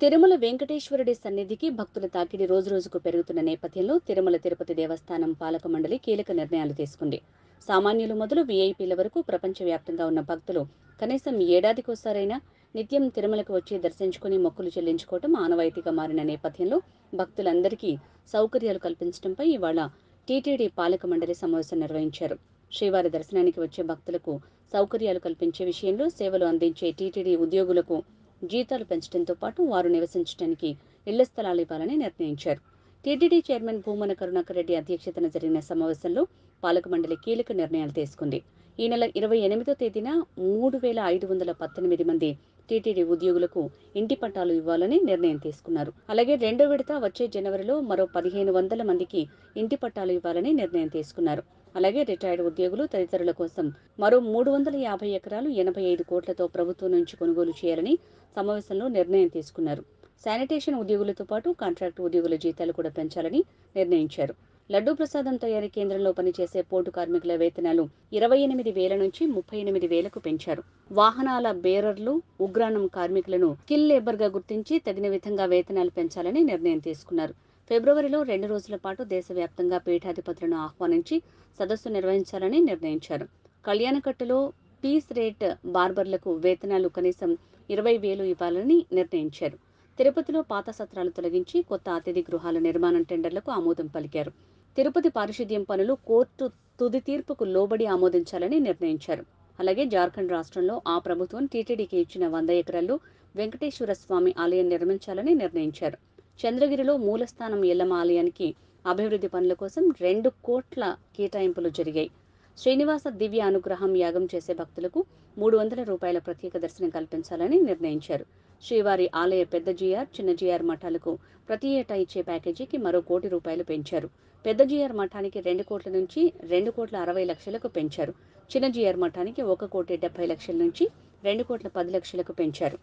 తిరుమల వెంకటేశ్వరుడి సన్నిధికి భక్తుల తాకిడి రోజురోజుకు పెరుగుతున్న నేపథ్యంలో తిరుమల తిరుపతి దేవస్థానం పాలక మండలి కీలక నిర్ణయాలు తీసుకుంది. సామాన్యులు మొదలు వీఐపీల వరకు ప్రపంచవ్యాప్తంగా ఉన్న భక్తులు కనీసం ఏడాదికోసారైనా నిత్యం తిరుమలకు వచ్చి దర్శించుకుని మొక్కులు చెల్లించుకోవడం ఆనవాయితీగా మారిన నేపథ్యంలో భక్తులందరికీ సౌకర్యాలు కల్పించడంపై ఇవాళ టీటీడీ పాలక మండలి సమావేశం నిర్వహించారు. శ్రీవారి దర్శనానికి వచ్చే భక్తులకు సౌకర్యాలు కల్పించే విషయంలో సేవలు అందించే టీటీడీ ఉద్యోగులకు జీతాలు పెంచడంతో పాటు వారు నివసించడానికి ఇళ్ల స్థలాలు ఇవ్వాలని నిర్ణయించారు. టీటీడీ చైర్మన్ భూమన కరుణాకర్ రెడ్డి అధ్యక్షతన జరిగిన సమావేశంలో పాలక మండలి కీలక నిర్ణయాలు తీసుకుంది. ఈ నెల 28వ తేదీన 3,518 మంది టీటీడీ ఉద్యోగులకు ఇంటి పట్టాలు ఇవ్వాలని నిర్ణయం తీసుకున్నారు. అలాగే రెండో విడత వచ్చే జనవరిలో మరో 1,500 మందికి ఇంటి పట్టాలు ఇవ్వాలని నిర్ణయం తీసుకున్నారు. అలాగే రిటైర్డ్ ఉద్యోగులు తదితరుల కోసం మరో 350 ఎకరాలు 85 కోట్లతో ప్రభుత్వం నుంచి కొనుగోలు చేయాలని సమావేశంలో నిర్ణయం తీసుకున్నారు. శానిటేషన్ ఉద్యోగులతో పాటు కాంట్రాక్టు ఉద్యోగుల జీతాలు కూడా పెంచాలని నిర్ణయించారు. లడ్డూ ప్రసాదం తయారీ కేంద్రంలో పనిచేసే పోటు కార్మికుల వేతనాలు 28,000 నుంచి 38,000కు పెంచారు. వాహనాల బేరర్లు, ఉగ్రాణం కార్మికులను స్కిల్ లేబర్గా గుర్తించి తగిన విధంగా వేతనాలు పెంచాలని నిర్ణయం తీసుకున్నారు. ఫిబ్రవరిలో 2 రోజుల పాటు దేశవ్యాప్తంగా పీఠాధిపతులను ఆహ్వానించి సదస్సు నిర్వహించాలని నిర్ణయించారు. కళ్యాణకట్టులో పీస్ రేట్ బార్బర్లకు వేతనాలు కనీసం 20,000 ఇవ్వాలని నిర్ణయించారు. తిరుపతిలో పాత సత్రాలు తొలగించి కొత్త అతిథి గృహాల నిర్మాణం టెండర్లకు ఆమోదం పలికారు. తిరుపతి పారిశుద్ధ్యం పనులు కోర్టు తుది తీర్పుకు లోబడి ఆమోదించాలని నిర్ణయించారు. అలాగే జార్ఖండ్ రాష్ట్రంలో ఆ ప్రభుత్వం టీటీడీకి ఇచ్చిన 100 ఎకరాల్లో వెంకటేశ్వర స్వామి ఆలయం నిర్మించాలని నిర్ణయించారు. చంద్రగిరిలో మూలస్థానం ఎల్లమ్మ ఆలయానికి అభివృద్ధి పనుల కోసం 2 కోట్ల కేటాయింపులు జరిగాయి. శ్రీనివాస దివ్య అనుగ్రహం యాగం చేసే భక్తులకు 300 రూపాయల ప్రత్యేక దర్శనం కల్పించాలని నిర్ణయించారు. శ్రీవారి ఆలయ పెద్ద జీఆర్, చిన్న జీఆర్ మఠాలకు ప్రతి ఏటా ఇచ్చే ప్యాకేజీకి మరో ₹1,00,00,000 పెంచారు. పెద్ద జీఆర్ మఠానికి 2 కోట్ల నుంచి 2,60,00,000లకు పెంచారు. చిన్న జీఆర్ మఠానికి 1,70,00,000 నుంచి 2,10,00,000కు పెంచారు.